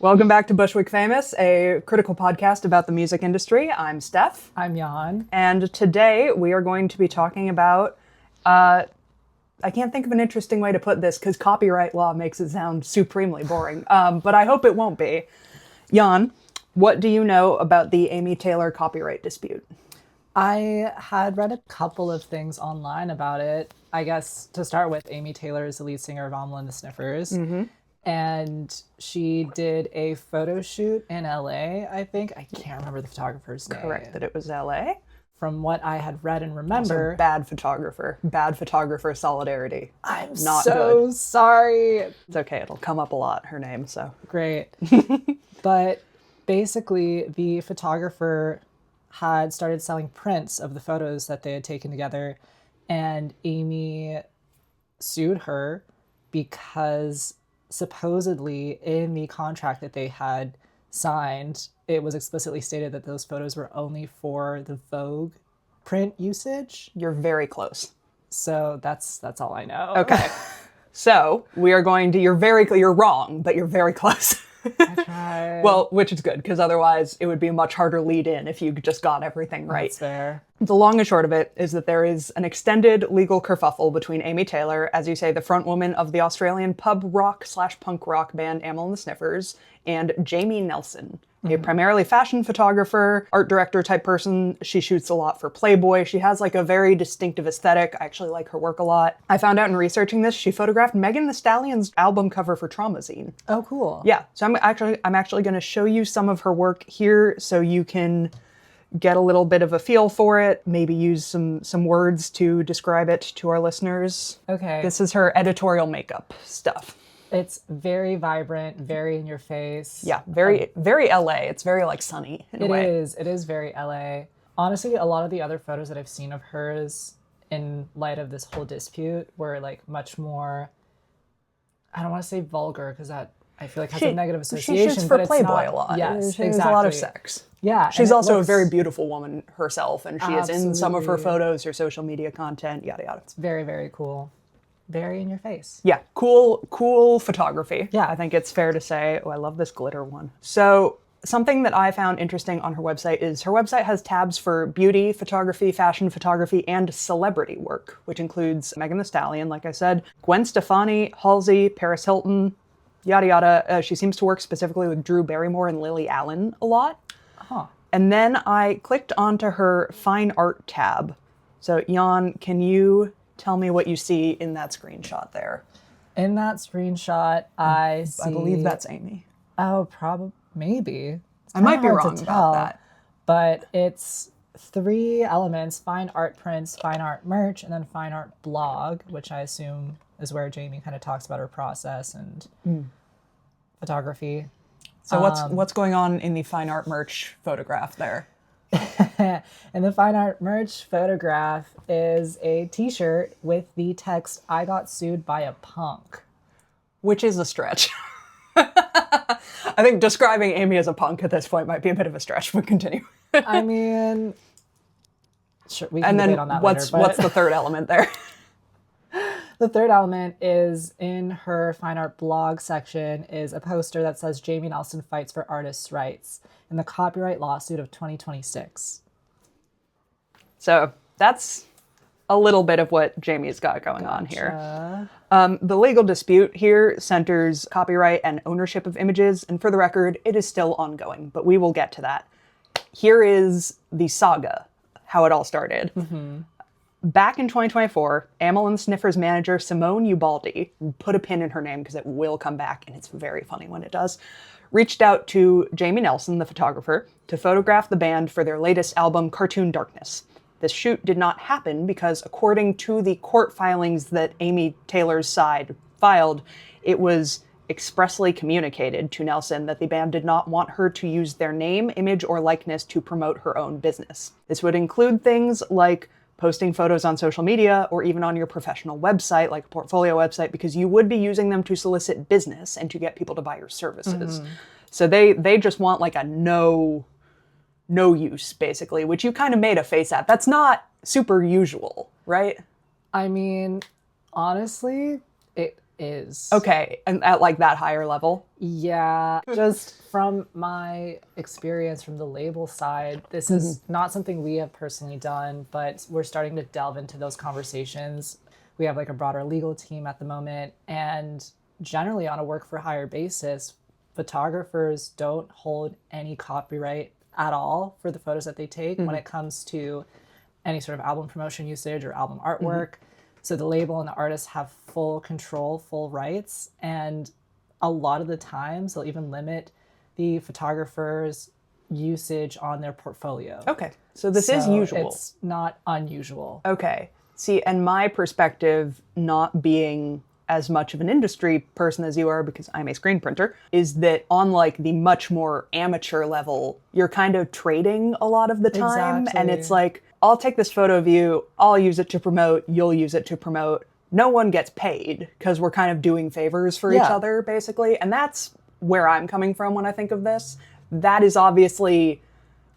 Welcome back to Bushwick Famous, a critical podcast about the music industry. I'm Steph. I'm Jan. And today we are going to be talking about, I can't think of an interesting way to put this because copyright law makes it sound supremely boring, but I hope it won't be. Jan, what do you know about the Amy Taylor copyright dispute? I had read a couple of things online about it. I guess to start with, Amy Taylor is the lead singer of Amla and the Sniffers. Mm-hmm. And she did a photo shoot in LA, I think. I can't remember the photographer's name. Correct that it was LA. From what I had read and remember. Also, bad photographer solidarity. I'm not so good. Sorry. It's okay, it'll come up a lot, her name, so. Great. But basically, the photographer had started selling prints of the photos that they had taken together, and Amy sued her because supposedly in the contract that they had signed, it was explicitly stated that those photos were only for the Vogue print usage. You're very close. So that's all I know. Okay. So we are going to, you're wrong, but you're very close. I tried. Well, which is good, because otherwise it would be a much harder lead in if you just got everything right. That's fair. The long and short of it is that there is an extended legal kerfuffle between Amy Taylor, as you say, the front woman of the Australian pub rock / punk rock band Amla and the Sniffers, and Jamie Nelson, a primarily fashion photographer, art director type person. She shoots a lot for Playboy. She has like a very distinctive aesthetic. I actually like her work a lot. I found out in researching this, she photographed Megan Thee Stallion's album cover for Traumazine. Oh, cool. Yeah, so I'm actually going to show you some of her work here so you can get a little bit of a feel for it, maybe use some words to describe it to our listeners. Okay. This is her editorial makeup stuff. It's very vibrant, very in your face. Yeah, very LA. It's very like sunny in a way. It is very LA. Honestly, a lot of the other photos that I've seen of hers in light of this whole dispute were like much more, I don't want to say vulgar because that I feel like has a negative association. She shoots for but Playboy it's not, a lot. Yes, She has exactly. a lot of sex. Yeah. She's also a very beautiful woman herself, and she is in some of her Absolutely. photos, her social media content, yada yada. It's very, very cool. Very in your face. Yeah, cool photography. Yeah. I think it's fair to say. Oh, I love this glitter one. So something that I found interesting on her website is her website has tabs for beauty, photography, fashion photography, and celebrity work, which includes Megan Thee Stallion, like I said, Gwen Stefani, Halsey, Paris Hilton, yada yada. She seems to work specifically with Drew Barrymore and Lily Allen a lot. Huh. And then I clicked onto her fine art tab. So Jan, can you tell me what you see in that screenshot there? In that screenshot, I see... I believe that's Amy. Oh, probably, maybe. I might be wrong about that. But it's 3 elements: fine art prints, fine art merch, and then fine art blog, which I assume is where Jamie kind of talks about her process and photography. So what's going on in the fine art merch photograph there? And the fine art merch photograph is a t-shirt with the text, "I got sued by a punk." Which is a stretch. I think describing Amy as a punk at this point might be a bit of a stretch, but continue. I mean, sure, we can And then debate on that what's later. But the third element there? the third element is in her fine art blog section is a poster that says Jamie Nelson fights for artists' rights in the copyright lawsuit of 2026. So that's a little bit of what Jamie's got going on here. The legal dispute here centers copyright and ownership of images, and for the record, it is still ongoing, but we will get to that. Here is the saga, how it all started. Back in 2024, Amla and the Sniffers manager Simone Ubaldi, put a pin in her name because it will come back, and it's very funny when it does, reached out to Jamie Nelson, the photographer, to photograph the band for their latest album, Cartoon Darkness. This shoot did not happen because, according to the court filings that Amy Taylor's side filed, it was expressly communicated to Nelson that the band did not want her to use their name, image, or likeness to promote her own business. This would include things like posting photos on social media or even on your professional website, like a portfolio website, because you would be using them to solicit business and to get people to buy your services. So they just want like a no use, basically, which you kind of made a face at. That's not super usual, right? I mean, honestly, is. Okay, and at like that higher level? Yeah, just from my experience from the label side, this is not something we have personally done, but we're starting to delve into those conversations. We have like a broader legal team at the moment, and generally on a work for hire basis, photographers don't hold any copyright at all for the photos that they take when it comes to any sort of album promotion usage or album artwork. So the label and the artist have full control, full rights, and a lot of the times they'll even limit the photographer's usage on their portfolio. Okay, so this is usual. It's not unusual. Okay. See, and my perspective, not being as much of an industry person as you are because I'm a screen printer, is that on like the much more amateur level, you're kind of trading a lot of the time. Exactly. And it's like, I'll take this photo of you, I'll use it to promote, you'll use it to promote. No one gets paid because we're kind of doing favors for each other, basically. And that's where I'm coming from when I think of this. That is obviously,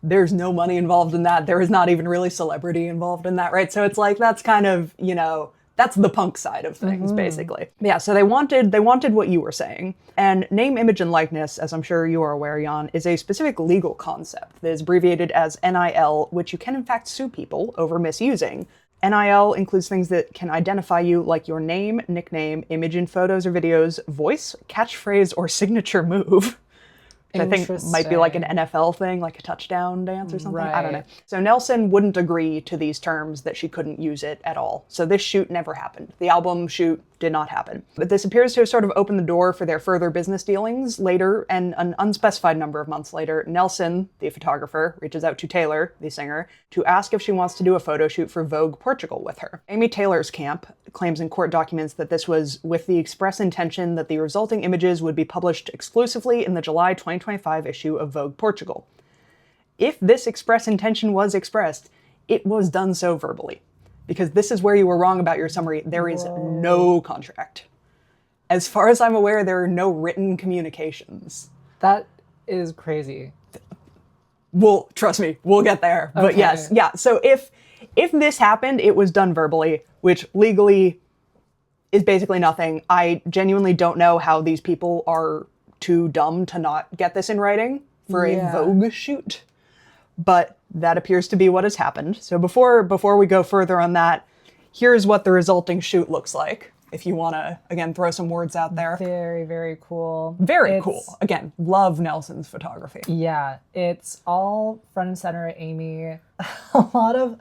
there's no money involved in that. There is not even really celebrity involved in that, right? So it's like, that's kind of, you know, that's the punk side of things, basically. Yeah, so they wanted what you were saying. And name, image, and likeness, as I'm sure you are aware, Jan, is a specific legal concept that is abbreviated as NIL, which you can in fact sue people over misusing. NIL includes things that can identify you like your name, nickname, image in photos or videos, voice, catchphrase, or signature move. Which I think might be like an NFL thing, like a touchdown dance or something. Right. I don't know. So Nelson wouldn't agree to these terms that she couldn't use it at all. So this shoot never happened. The album shoot did not happen. But this appears to have sort of opened the door for their further business dealings later, and an unspecified number of months later, Nelson, the photographer, reaches out to Taylor, the singer, to ask if she wants to do a photo shoot for Vogue Portugal with her. Amy Taylor's camp claims in court documents that this was with the express intention that the resulting images would be published exclusively in the July 2025 issue of Vogue Portugal. If this express intention was expressed, it was done so verbally. Because this is where you were wrong about your summary. There is no contract. As far as I'm aware, there are no written communications. That is crazy. Well, trust me, we'll get there. But Okay. yes, yeah. So if this happened, it was done verbally, which legally is basically nothing. I genuinely don't know how these people are too dumb to not get this in writing for a Vogue shoot. But that appears to be what has happened. So before we go further on that, here's what the resulting shoot looks like. If you want to, again, throw some words out there. Very, very cool. Very cool. Again, love Nelson's photography. Yeah, it's all front and center Amy. A lot of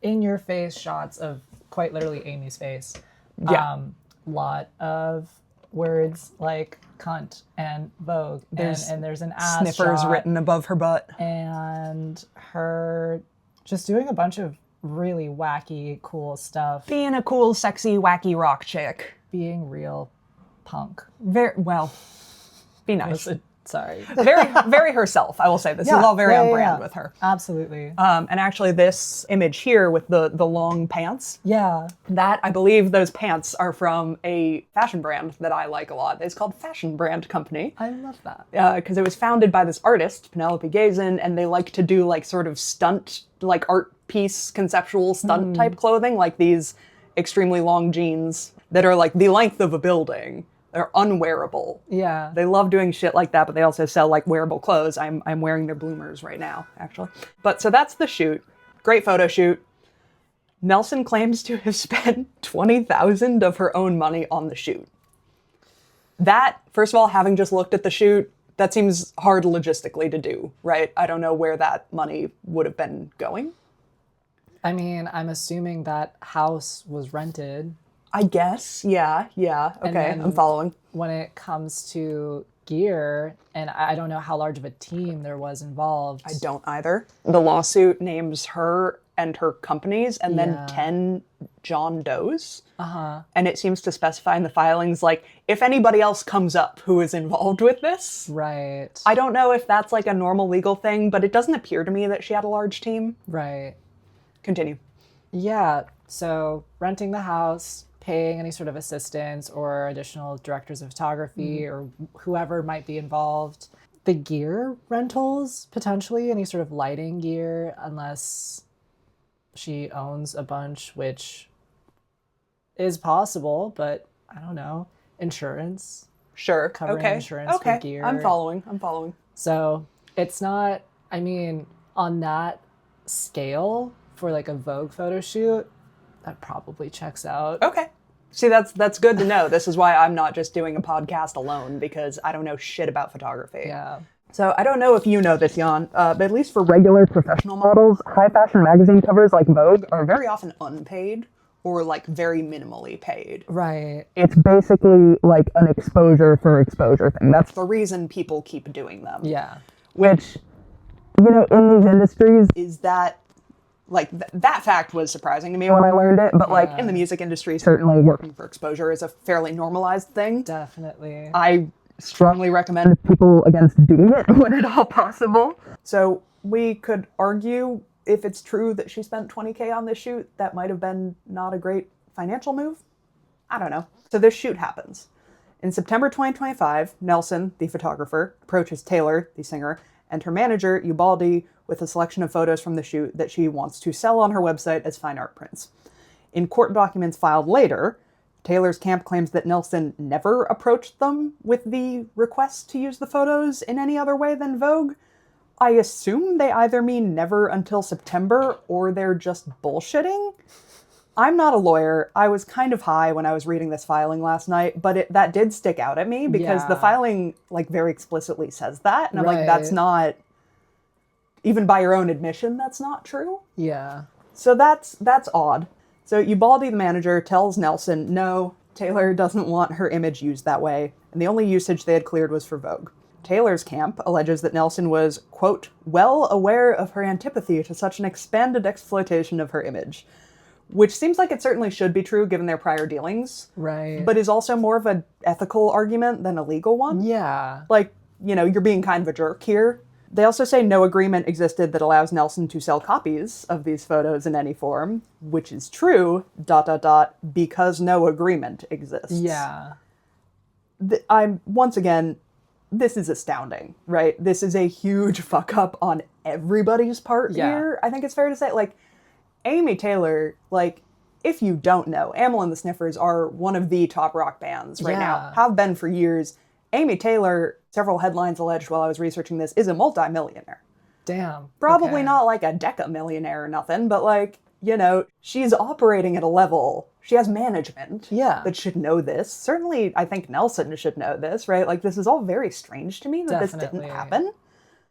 in-your-face shots of quite literally Amy's face. Yeah. Lot of words like cunt and Vogue. And there's an ass Sniffers shot, written above her butt. and her just doing a bunch of really wacky, cool stuff. Being a cool, sexy, wacky rock chick. Being real punk. Very well. Be nice. Sorry. Very herself. I will say this is all very on brand with her. Absolutely. And actually, this image here with the long pants. Yeah. That, I believe those pants are from a fashion brand that I like a lot. It's called Fashion Brand Company. I love that. Because it was founded by this artist, Penelope Gazin, and they like to do like sort of stunt, like art piece, conceptual stunt type clothing, like these extremely long jeans that are like the length of a building. They're unwearable. Yeah. They love doing shit like that, but they also sell like wearable clothes. I'm wearing their bloomers right now, actually. But so that's the shoot. Great photo shoot. Nelson claims to have spent $20,000 of her own money on the shoot. That, first of all, having just looked at the shoot, that seems hard logistically to do, right? I don't know where that money would have been going. I mean, I'm assuming that house was rented. I guess, yeah, okay, then I'm following. When it comes to gear, and I don't know how large of a team there was involved. I don't either. The lawsuit names her and her companies and then 10 John Does. And it seems to specify in the filings, like, if anybody else comes up who is involved with this. Right. I don't know if that's like a normal legal thing, but it doesn't appear to me that she had a large team. Right. Continue. Yeah, so renting the house, paying any sort of assistants or additional directors of photography or whoever might be involved. The gear rentals, potentially, any sort of lighting gear, unless she owns a bunch, which is possible, but I don't know. insurance. Sure. Covering Okay. insurance Okay. for gear. I'm following. So it's not, I mean, on that scale for like a Vogue photo shoot, that probably checks out. Okay. See, that's good to know. This is why I'm not just doing a podcast alone, because I don't know shit about photography. Yeah. So I don't know if you know this, Jan, but at least for regular professional models, high fashion magazine covers like Vogue are very often unpaid or like very minimally paid. Right. It's basically like an exposure for exposure thing. That's the reason people keep doing them. Yeah. Which, you know, in these industries is that, like, that fact was surprising to me when I learned it, but like in the music industry, certainly working for exposure is a fairly normalized thing. Definitely. I strongly recommend people against doing it when at all possible. So we could argue if it's true that she spent $20K on this shoot, that might have been not a great financial move. I don't know. So this shoot happens. In September 2025, Nelson, the photographer, approaches Taylor, the singer, and her manager, Ubaldi, with a selection of photos from the shoot that she wants to sell on her website as fine art prints. In court documents filed later, Taylor's camp claims that Nelson never approached them with the request to use the photos in any other way than Vogue. I assume they either mean never until September or they're just bullshitting. I'm not a lawyer. I was kind of high when I was reading this filing last night, but that did stick out at me because the filing like very explicitly says that. And I'm like, that's not, even by your own admission, that's not true. Yeah. So that's odd. So Ubaldi, the manager, tells Nelson, no, Taylor doesn't want her image used that way, and the only usage they had cleared was for Vogue. Taylor's camp alleges that Nelson was, quote, well aware of her antipathy to such an expanded exploitation of her image, which seems like it certainly should be true given their prior dealings. Right. But is also more of an ethical argument than a legal one. Yeah. Like, you know, you're being kind of a jerk here. They also say no agreement existed that allows Nelson to sell copies of these photos in any form, which is true, ... because no agreement exists. Yeah. Once again, this is astounding, right? This is a huge fuck up on everybody's part here. I think it's fair to say, like, Amy Taylor, like, if you don't know, Amyl and the Sniffers are one of the top rock bands right now. Have been for years. Amy Taylor, several headlines alleged while I was researching this, is a multi-millionaire. Damn. Probably not like a deca-millionaire or nothing, but like, you know, she's operating at a level. She has management that should know this. Certainly, I think Nelson should know this, right? Like, this is all very strange to me that this didn't happen.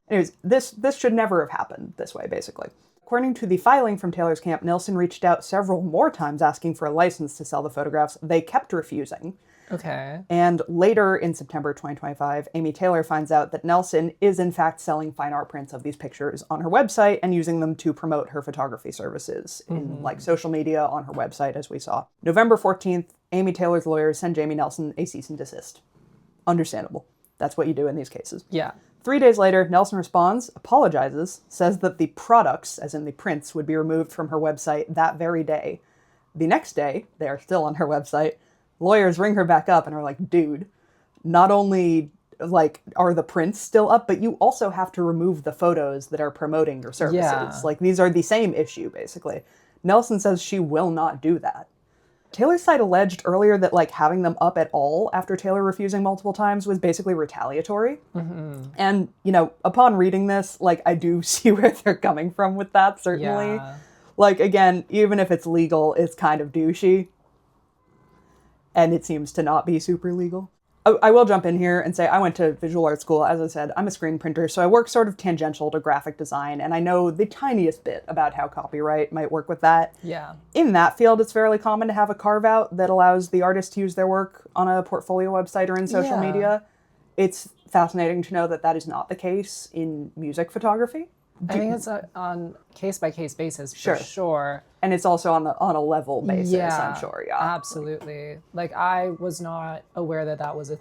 Anyways, this should never have happened this way, basically. According to the filing from Taylor's camp, Nelson reached out several more times asking for a license to sell the photographs. They kept refusing. Okay. And later in September 2025, Amy Taylor finds out that Nelson is in fact selling fine art prints of these pictures on her website and using them to promote her photography services in like social media on her website, as we saw. November 14th, Amy Taylor's lawyers send Jamie Nelson a cease and desist. Understandable. That's what you do in these cases. Yeah. 3 days later, Nelson responds, apologizes, says that the products, as in the prints, would be removed from her website that very day. The next day, they are still on her website. Lawyers ring her back up and are like, dude, not only like are the prints still up, but you also have to remove the photos that are promoting your services. Yeah. Like, these are the same issue, basically. Nelson says she will not do that. Taylor's side alleged earlier that like having them up at all after Taylor refusing multiple times was basically retaliatory. And, you know, upon reading this, like, I do see where they're coming from with that, certainly. Yeah. Like, again, even if it's legal, it's kind of douchey. And it seems to not be super legal. I will jump in here and say I went to visual art school. As I said, I'm a screen printer, so I work sort of tangential to graphic design, and I know the tiniest bit about how copyright might work with that. Yeah. In that field, it's fairly common to have a carve-out that allows the artist to use their work on a portfolio website or in social media. It's fascinating to know that that is not the case in music photography. I think it's on case-by-case basis, for sure. And it's also on a level basis, I'm sure, Absolutely. Like, I was not aware that that was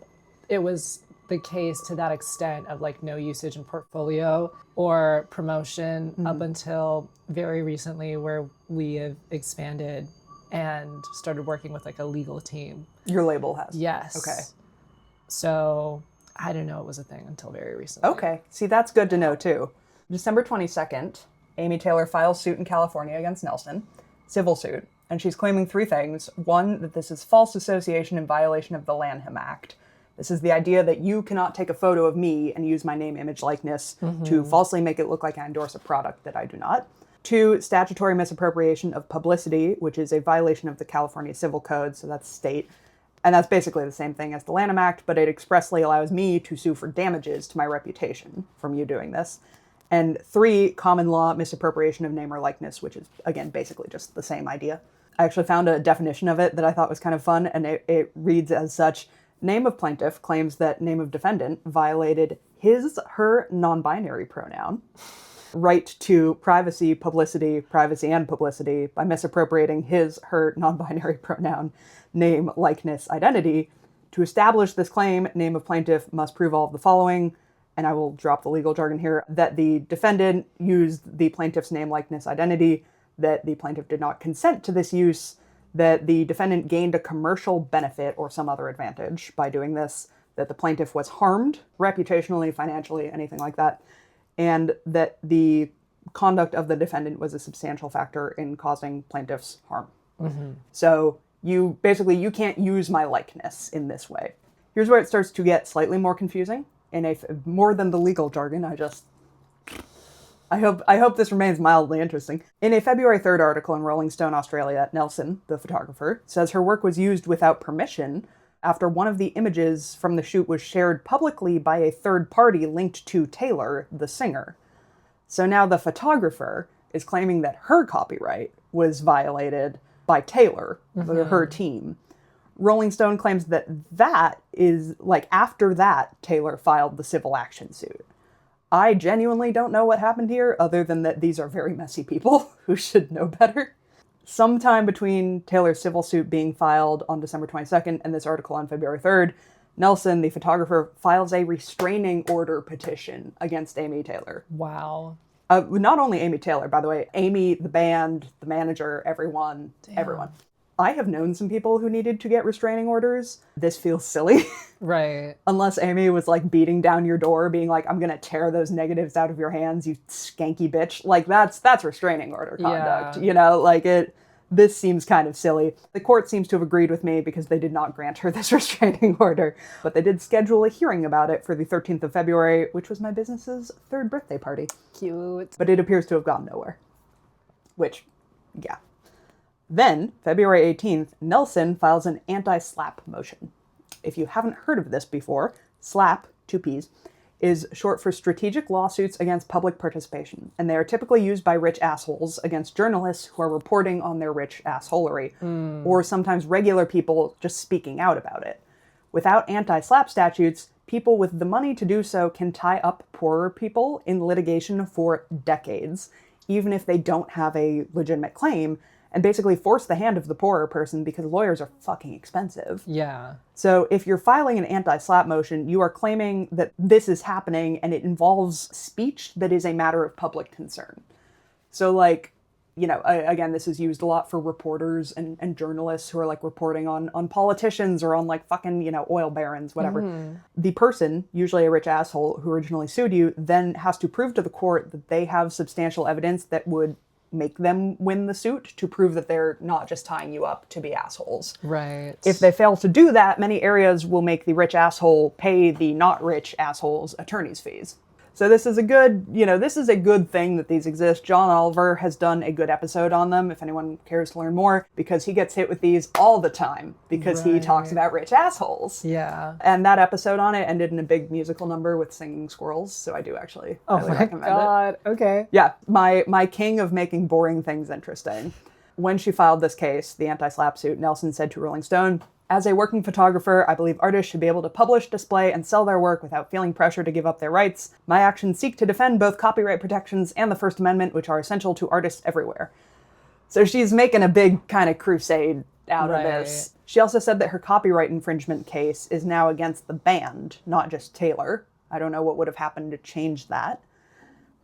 it was the case to that extent of, like, no usage in portfolio or promotion up until very recently, where we have expanded and started working with, like, a legal team. Your label has? Yes. Okay. So I didn't know it was a thing until very recently. Okay. See, that's good to know, too. December 22nd, Amy Taylor files suit in California against Nelson, civil suit, And she's claiming three things. One, that this is false association in violation of the Lanham Act. This is the idea that you cannot take a photo of me and use my name, image, likeness to falsely make it look like I endorse a product that I do not. Two, statutory misappropriation of publicity, which is a violation of the California Civil Code, so that's state. And that's basically the same thing as the Lanham Act, but it expressly allows me to sue for damages to my reputation from you doing this. And three, common law misappropriation of name or likeness, which is, again, basically just the same idea. I actually found a definition of it that I thought was kind of fun, and it reads as such: name of plaintiff claims that name of defendant violated his, her non-binary pronoun, right to privacy, publicity, privacy and publicity by misappropriating his, her non-binary pronoun, name, likeness, identity. To establish this claim, name of plaintiff must prove all of the following, and I will drop the legal jargon here, that the defendant used the plaintiff's name, likeness, identity, that the plaintiff did not consent to this use, that the defendant gained a commercial benefit or some other advantage by doing this, that the plaintiff was harmed reputationally, financially, anything like that, and that the conduct of the defendant was a substantial factor in causing plaintiff's harm. So you can't use my likeness in this way. Here's where it starts to get slightly more confusing. More than the legal jargon, I hope this remains mildly interesting. In a February 3rd article in Rolling Stone Australia, Nelson, the photographer, says her work was used without permission after one of the images from the shoot was shared publicly by a third party linked to Taylor, the singer. So now the photographer is claiming that her copyright was violated by Taylor, her team. Rolling Stone claims that is, after that, Taylor filed the civil action suit. I genuinely don't know what happened here, other than that these are very messy people who should know better. Sometime between Taylor's civil suit being filed on December 22nd and this article on February 3rd, Nelson, the photographer, files a restraining order petition against Amy Taylor. Wow. Not only Amy Taylor, by the way, Amy, the band, the manager, everyone. I have known some people who needed to get restraining orders. This feels silly. Right. Unless Amy was beating down your door, being like, I'm gonna tear those negatives out of your hands, you skanky bitch. That's restraining order conduct. Yeah. This seems kind of silly. The court seems to have agreed with me because they did not grant her this restraining order, but they did schedule a hearing about it for the 13th of February, which was my business's 3rd birthday party. Cute. But it appears to have gone nowhere. Which, yeah. Then, February 18th, Nelson files an anti-SLAPP motion. If you haven't heard of this before, SLAPP, 2 Ps, is short for strategic lawsuits against public participation, and they are typically used by rich assholes against journalists who are reporting on their rich assholery, or sometimes regular people just speaking out about it. Without anti-SLAPP statutes, people with the money to do so can tie up poorer people in litigation for decades, even if they don't have a legitimate claim, and basically force the hand of the poorer person because lawyers are fucking expensive. Yeah. So if you're filing an anti-SLAPP motion, you are claiming that this is happening and it involves speech that is a matter of public concern. So again, this is used a lot for reporters and journalists who are reporting on politicians or on fucking, oil barons, whatever. The person, usually a rich asshole who originally sued you, then has to prove to the court that they have substantial evidence that would make them win the suit to prove that they're not just tying you up to be assholes. Right. If they fail to do that, many areas will make the rich asshole pay the not rich asshole's attorney's fees. So this is a good thing that these exist. John Oliver has done a good episode on them, if anyone cares to learn more, because he gets hit with these all the time because he talks about rich assholes. Yeah. And that episode on it ended in a big musical number with singing squirrels, so I do actually highly recommend it. Okay. Yeah, my king of making boring things interesting. When she filed this case, the anti-SLAPP suit, Nelson said to Rolling Stone, "As a working photographer, I believe artists should be able to publish, display, and sell their work without feeling pressure to give up their rights. My actions seek to defend both copyright protections and the First Amendment, which are essential to artists everywhere." So she's making a big kind of crusade out of this. She also said that her copyright infringement case is now against the band, not just Taylor. I don't know what would have happened to change that.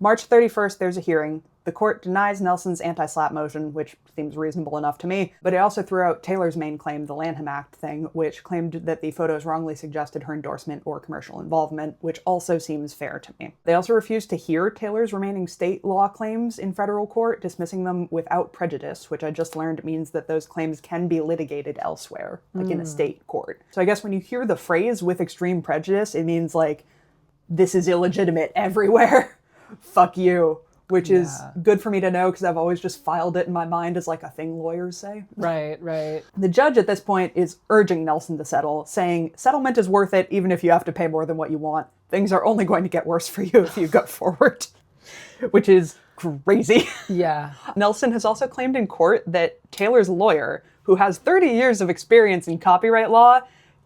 March 31st, there's a hearing. The court denies Nelson's anti-SLAPP motion, which seems reasonable enough to me, but it also threw out Taylor's main claim, the Lanham Act thing, which claimed that the photos wrongly suggested her endorsement or commercial involvement, which also seems fair to me. They also refused to hear Taylor's remaining state law claims in federal court, dismissing them without prejudice, which I just learned means that those claims can be litigated elsewhere, like in a state court. So I guess when you hear the phrase with extreme prejudice, it means like, this is illegitimate everywhere. Fuck you. Which is good for me to know because I've always just filed it in my mind as like a thing lawyers say. Right. The judge at this point is urging Nelson to settle, saying settlement is worth it even if you have to pay more than what you want. Things are only going to get worse for you if you go forward. Which is crazy. Yeah. Nelson has also claimed in court that Taylor's lawyer, who has 30 years of experience in copyright law,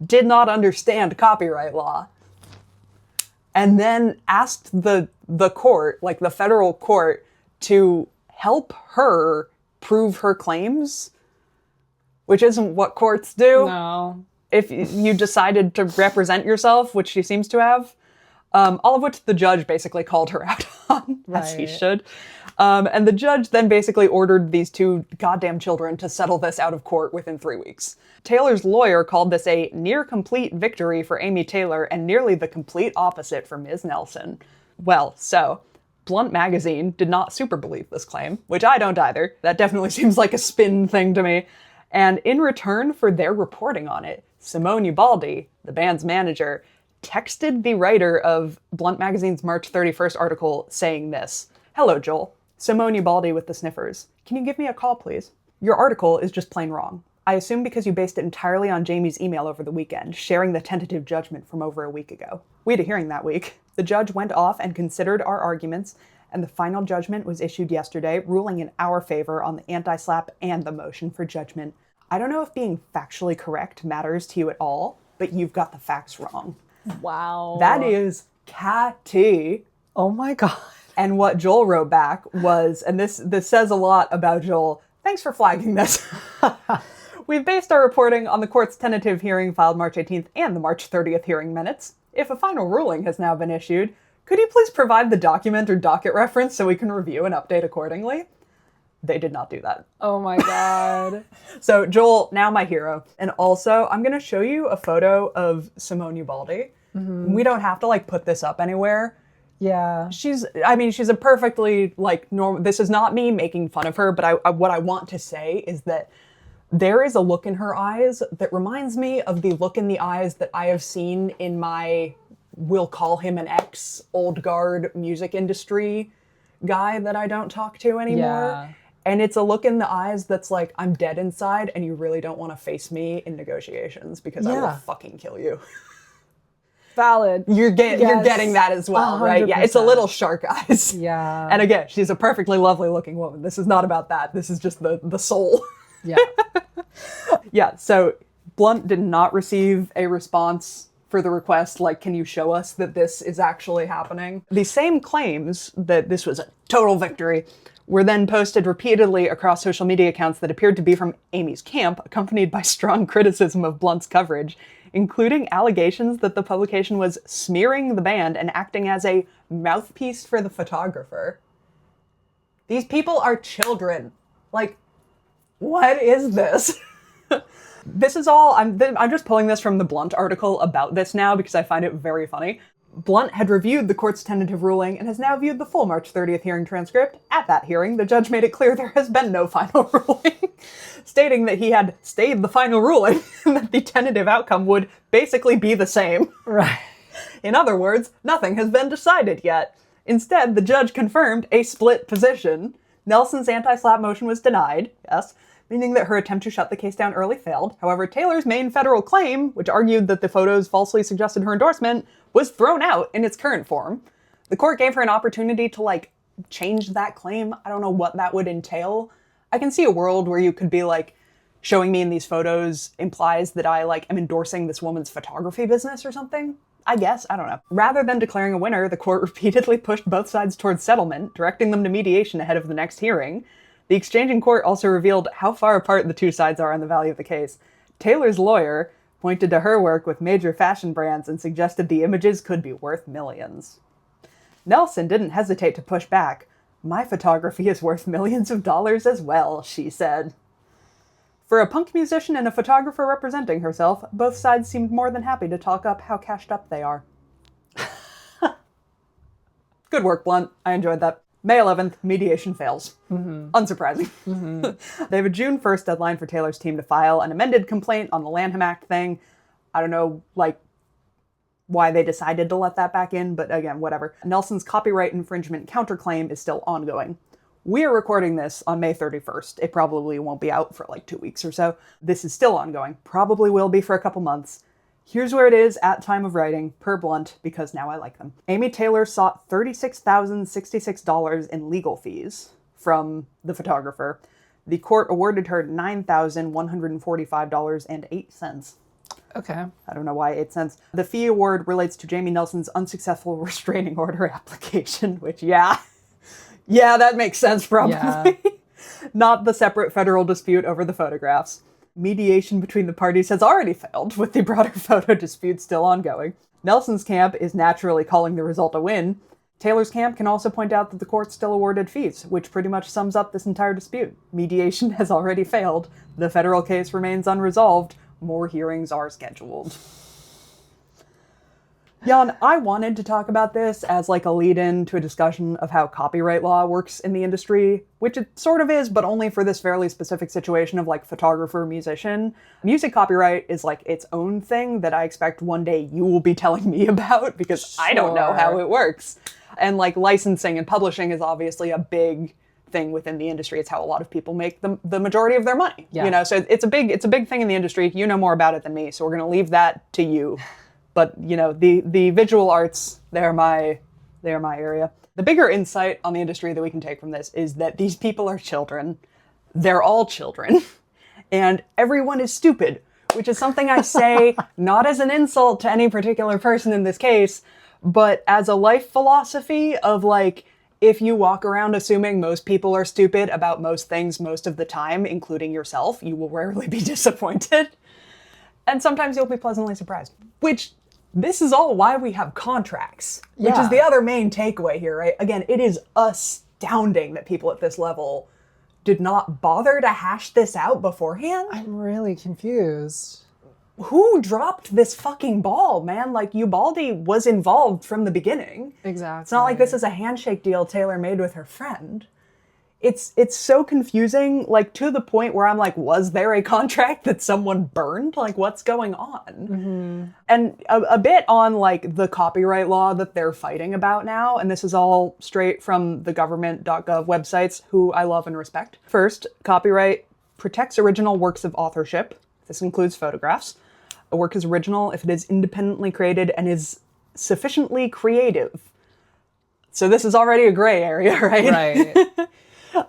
did not understand copyright law. And then asked the court, like the federal court, to help her prove her claims, which isn't what courts do. No. If you decided to represent yourself, which she seems to have, all of which the judge basically called her out on, as he should. And the judge then basically ordered these two goddamn children to settle this out of court within 3 weeks. Taylor's lawyer called this a near-complete victory for Amy Taylor and nearly the complete opposite for Ms. Nelson. Well, so, Blunt magazine did not super believe this claim, which I don't either. That definitely seems like a spin thing to me. And in return for their reporting on it, Simone Ubaldi, the band's manager, texted the writer of Blunt magazine's March 31st article saying this: "Hello, Joel. Simone Ubaldi with the Sniffers. Can you give me a call, please? Your article is just plain wrong. I assume because you based it entirely on Jamie's email over the weekend, sharing the tentative judgment from over a week ago. We had a hearing that week. The judge went off and considered our arguments, and the final judgment was issued yesterday, ruling in our favor on the anti-SLAPP and the motion for judgment. I don't know if being factually correct matters to you at all, but you've got the facts wrong." Wow. That is catty. Oh my God. And what Joel wrote back was, and this says a lot about Joel, thanks for flagging this. "We've based our reporting on the court's tentative hearing filed March 18th and the March 30th hearing minutes. If a final ruling has now been issued, could you please provide the document or docket reference so we can review and update accordingly?" They did not do that. Oh my God. So Joel, now my hero. And also, I'm going to show you a photo of Simone Ubaldi. Mm-hmm. We don't have to like put this up anywhere. Yeah. She's a perfectly like normal, this is not me making fun of her, but what I want to say is that there is a look in her eyes that reminds me of the look in the eyes that I have seen in my, we'll call him an ex, old guard music industry guy that I don't talk to anymore. Yeah. And it's a look in the eyes that's like, I'm dead inside and you really don't want to face me in negotiations because I will fucking kill you. Valid. You're getting that as well, 100%. Right? Yeah, it's a little shark eyes. Yeah. And again, she's a perfectly lovely looking woman. This is not about that. This is just the soul. Yeah. Yeah, so Blunt did not receive a response for the request, like, can you show us that this is actually happening? The same claims that this was a total victory were then posted repeatedly across social media accounts that appeared to be from Amy's camp, accompanied by strong criticism of Blunt's coverage, including allegations that the publication was smearing the band and acting as a mouthpiece for the photographer. These people are children. Like, what is this? This is all, I'm just pulling this from the Blunt article about this now because I find it very funny. Blunt had reviewed the court's tentative ruling and has now viewed the full March 30th hearing transcript. At that hearing, the judge made it clear there has been no final ruling, stating that he had stayed the final ruling and that the tentative outcome would basically be the same. Right. In other words, nothing has been decided yet. Instead, the judge confirmed a split position. Nelson's anti-SLAPP motion was denied, yes, meaning that her attempt to shut the case down early failed. However, Taylor's main federal claim, which argued that the photos falsely suggested her endorsement, was thrown out in its current form. The court gave her an opportunity to, like, change that claim. I don't know what that would entail. I can see a world where you could be like, showing me in these photos implies that I, like, am endorsing this woman's photography business or something. I guess, I don't know. Rather than declaring a winner, the court repeatedly pushed both sides towards settlement, directing them to mediation ahead of the next hearing. The exchange in court also revealed how far apart the two sides are on the value of the case. Taylor's lawyer pointed to her work with major fashion brands and suggested the images could be worth millions. Nelson didn't hesitate to push back. "My photography is worth millions of dollars as well," she said. For a punk musician and a photographer representing herself, both sides seemed more than happy to talk up how cashed up they are. Good work, Blunt. I enjoyed that. May 11th, mediation fails. Unsurprising. They have a June 1st deadline for Taylor's team to file an amended complaint on the Lanham Act thing. I don't know, why they decided to let that back in, but again, whatever. Nelson's copyright infringement counterclaim is still ongoing. We are recording this on May 31st. It probably won't be out for 2 weeks or so. This is still ongoing. Probably will be for a couple months. Here's where it is at time of writing, per Blunt, because now I like them. Amy Taylor sought $36,066 in legal fees from the photographer. The court awarded her $9,145.08. Okay. I don't know why 8 cents. The fee award relates to Jamie Nelson's unsuccessful restraining order application, which, yeah, that makes sense, probably. Yeah. Not the separate federal dispute over the photographs. Mediation between the parties has already failed, with the broader photo dispute still ongoing. Nelson's camp is naturally calling the result a win. Taylor's camp can also point out that the court still awarded fees, which pretty much sums up this entire dispute. Mediation has already failed. The federal case remains unresolved. More hearings are scheduled. Jan, I wanted to talk about this as a lead-in to a discussion of how copyright law works in the industry, which it sort of is, but only for this fairly specific situation of photographer, musician. Music copyright is its own thing that I expect one day you will be telling me about, because I don't know how it works. And licensing and publishing is obviously a big thing within the industry. It's how a lot of people make the majority of their money. Yeah. So it's a big thing in the industry. You know more about it than me, so we're going to leave that to you. But, the visual arts, they're my area. The bigger insight on the industry that we can take from this is that these people are children. They're all children. And everyone is stupid, which is something I say not as an insult to any particular person in this case, but as a life philosophy of if you walk around assuming most people are stupid about most things most of the time, including yourself, you will rarely be disappointed. And sometimes you'll be pleasantly surprised. Which, this is all why we have contracts. Which is the other main takeaway here, right? Again, it is astounding that people at this level did not bother to hash this out beforehand. I'm really confused. Who dropped this fucking ball, man? Ubaldi was involved from the beginning. Exactly. It's not like this is a handshake deal Taylor made with her friend. It's so confusing, to the point where I'm was there a contract that someone burned? What's going on? Mm-hmm. And a bit on, the copyright law that they're fighting about now, and this is all straight from the government.gov websites, who I love and respect. First, copyright protects original works of authorship. This includes photographs. A work is original if it is independently created and is sufficiently creative. So this is already a gray area, right? Right.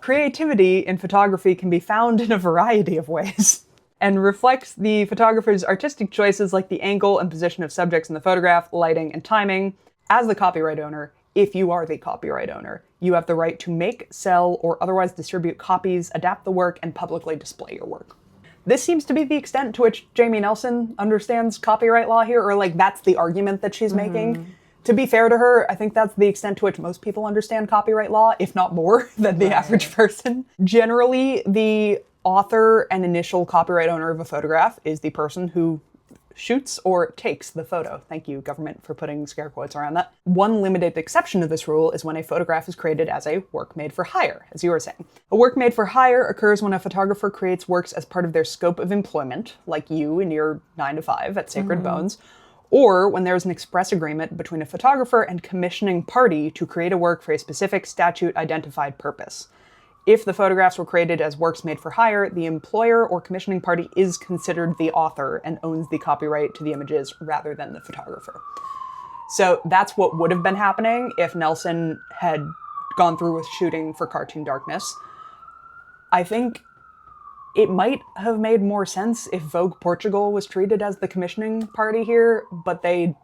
Creativity in photography can be found in a variety of ways and reflects the photographer's artistic choices like the angle and position of subjects in the photograph, lighting, and timing. As the copyright owner, if you are the copyright owner, you have the right to make, sell, or otherwise distribute copies, adapt the work, and publicly display your work. This seems to be the extent to which Jamie Nelson understands copyright law here, or that's the argument that she's making. To be fair to her, I think that's the extent to which most people understand copyright law, if not more than the average person. Generally, the author and initial copyright owner of a photograph is the person who shoots or takes the photo. Thank you, government, for putting scare quotes around that. One limited exception to this rule is when a photograph is created as a work made for hire, as you were saying. A work made for hire occurs when a photographer creates works as part of their scope of employment, like you in your 9 to 5 at Sacred Bones, or when there is an express agreement between a photographer and commissioning party to create a work for a specific statute-identified purpose. If the photographs were created as works made for hire, the employer or commissioning party is considered the author and owns the copyright to the images rather than the photographer. So that's what would have been happening if Nelson had gone through with shooting for Cartoon Darkness. I think it might have made more sense if Vogue Portugal was treated as the commissioning party here, but they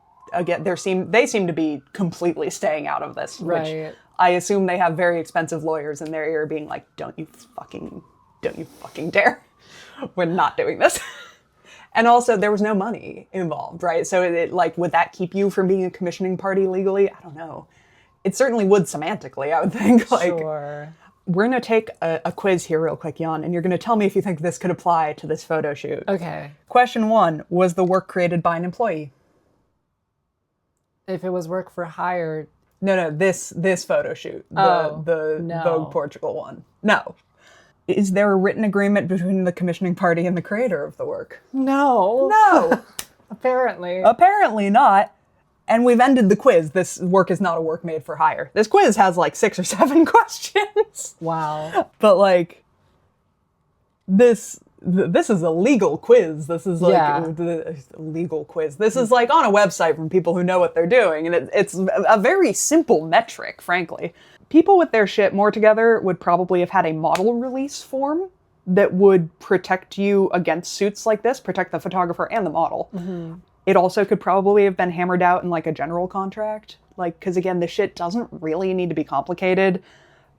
seem to be completely staying out of this. Right. Which I assume they have very expensive lawyers in their ear being like, don't you fucking dare. We're not doing this. And also, there was no money involved, right? So would that keep you from being a commissioning party legally? I don't know. It certainly would semantically, I would think. Like, Sure. we're going to take a quiz here real quick, Jan, and you're going to tell me if you think this could apply to this photo shoot. Okay. Question 1, was the work created by an employee? If it was work for hire... No, this photo shoot. The no. Vogue Portugal one. No. Is there a written agreement between the commissioning party and the creator of the work? No. No. Apparently. Apparently not. And we've ended the quiz. This work is not a work made for hire. This quiz has like 6 or 7 questions. Wow. But like, this is a legal quiz. This is like the legal quiz. This is like on a website from people who know what they're doing. And it's a very simple metric, frankly. People with their shit more together would probably have had a model release form that would protect you against suits like this, protect the photographer and the model. Mm-hmm. It also could probably have been hammered out in like a general contract. Like, because again, this shit doesn't really need to be complicated.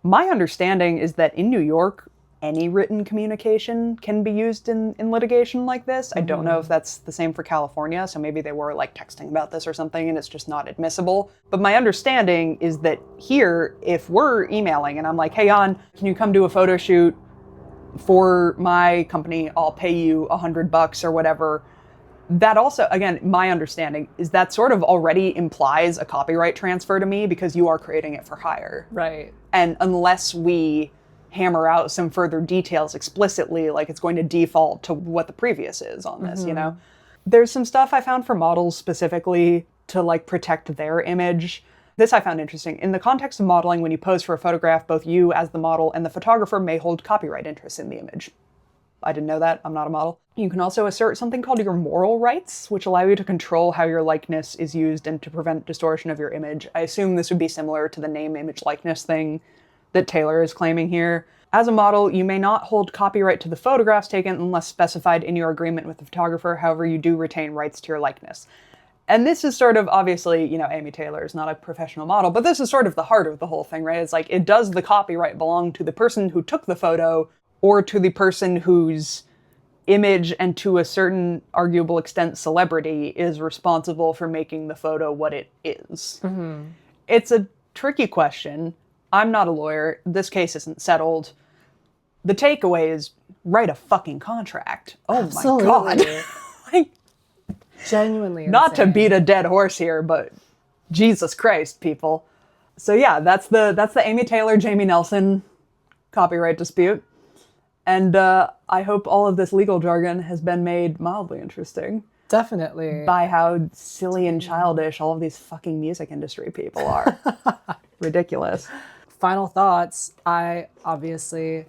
My understanding is that in New York, any written communication can be used in litigation like this. I don't know if that's the same for California, so maybe they were like texting about this or something and it's just not admissible. But my understanding is that here, if we're emailing and I'm like, hey, Jan, can you come do a photo shoot for my company? I'll pay you $100 or whatever. That also, again, my understanding is that sort of already implies a copyright transfer to me because you are creating it for hire. Right. And unless we hammer out some further details explicitly, like it's going to default to what the previous is on this, you know? There's some stuff I found for models specifically to like protect their image. This I found interesting. In the context of modeling, when you pose for a photograph, both you as the model and the photographer may hold copyright interests in the image. I didn't know that. I'm not a model. You can also assert something called your moral rights, which allow you to control how your likeness is used and to prevent distortion of your image. I assume this would be similar to the name, image, likeness thing that Taylor is claiming here. As a model, you may not hold copyright to the photographs taken unless specified in your agreement with the photographer. However, you do retain rights to your likeness. And this is sort of, obviously, you know, Amy Taylor is not a professional model, but this is sort of the heart of the whole thing, right? It's like, it does the copyright belong to the person who took the photo or to the person whose image and to a certain arguable extent celebrity is responsible for making the photo what it is. Mm-hmm. It's a tricky question. I'm not a lawyer. This case isn't settled. The takeaway is write a fucking contract. Oh Absolutely. My God. Like, genuinely not insane. to beat a dead horse here, but Jesus Christ, people. So yeah, that's the Amy Taylor, Jamie Nelson copyright dispute. And I hope all of this legal jargon has been made mildly interesting. Definitely. By how silly and childish all of these fucking music industry people are. Ridiculous. Final thoughts. I obviously,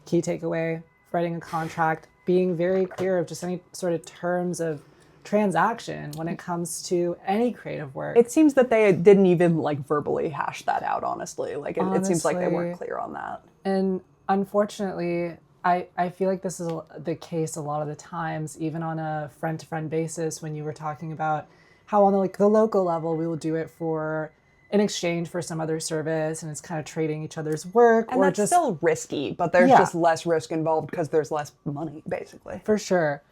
key takeaway, writing a contract, being very clear of just any sort of terms of transaction when it comes to any creative work. It seems that they didn't even like verbally hash that out, honestly. Like it seems like they weren't clear on that. And unfortunately, I feel like this is the case a lot of the times, even on a friend-to-friend basis, when you were talking about how on the local level, we will do it in exchange for some other service, and it's kind of trading each other's work. And that's still risky, but there's just less risk involved because there's less money, basically. For sure.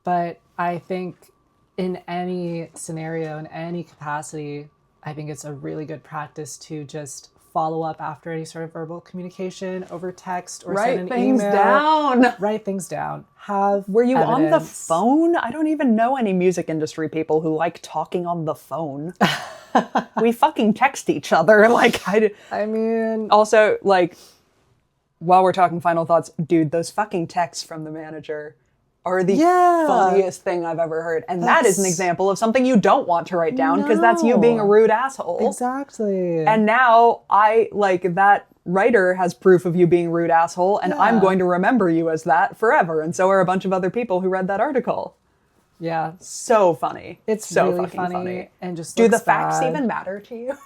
But I think in any scenario, in any capacity, I think it's a really good practice to just follow up after any sort of verbal communication over text or send an email. Write things down. Were you evidence. On the phone? I don't even know any music industry people who like talking on the phone. We fucking text each other. I mean... Also, while we're talking final thoughts, dude, those fucking texts from the manager are the funniest thing I've ever heard. And that is an example of something you don't want to write down because that's you being a rude asshole. Exactly. And now that writer has proof of you being a rude asshole, and I'm going to remember you as that forever. And so are a bunch of other people who read that article. Yeah. So funny. It's so really fucking funny. And just do the facts even matter to you?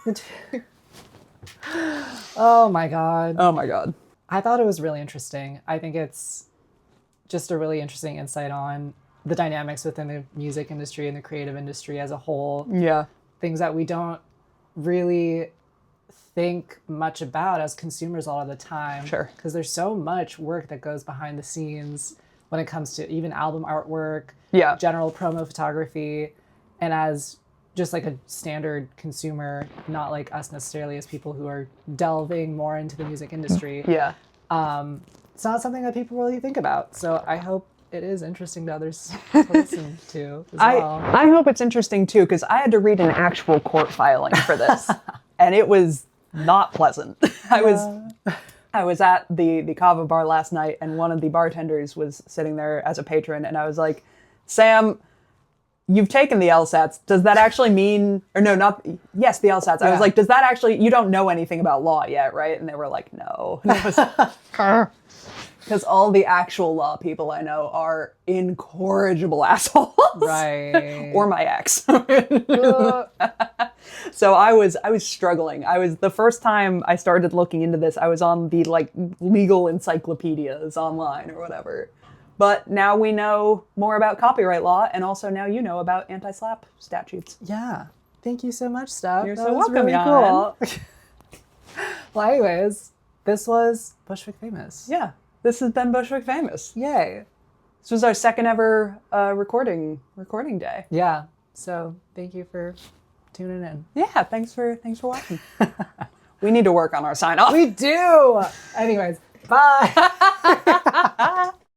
Oh my God. Oh my God. I thought it was really interesting. I think it's just a really interesting insight on the dynamics within the music industry and the creative industry as a whole. Yeah. Things that we don't really think much about as consumers all of the time. Sure. Because there's so much work that goes behind the scenes when it comes to even album artwork, general promo photography. And as just like a standard consumer, not like us necessarily as people who are delving more into the music industry. Yeah. It's not something that people really think about. So I hope it is interesting to others to listen to as well. I hope it's interesting too, because I had to read an actual court filing for this, and it was not pleasant. I was at the Kava bar last night, and one of the bartenders was sitting there as a patron, and I was like, Sam, you've taken the LSATs. Does that actually mean, or no, not, yes, the LSATs. I was like, does that actually, you don't know anything about law yet, right? And they were like, no. Because all the actual law people I know are incorrigible assholes. Right. Or my ex. So I was struggling. The first time I started looking into this, I was on the like legal encyclopedias online or whatever. But now we know more about copyright law, and also now you know about anti-SLAPP statutes. Yeah. Thank you so much, Steph. You're that so was welcome, really Jan. cool. Well, anyways, this was Bushwick Famous. Yeah, this has been Bushwick Famous. Yay. This was our second ever recording day. Yeah. So thank you for tuning in. Yeah, thanks for watching. We need to work on our sign off. We do. Anyways, bye.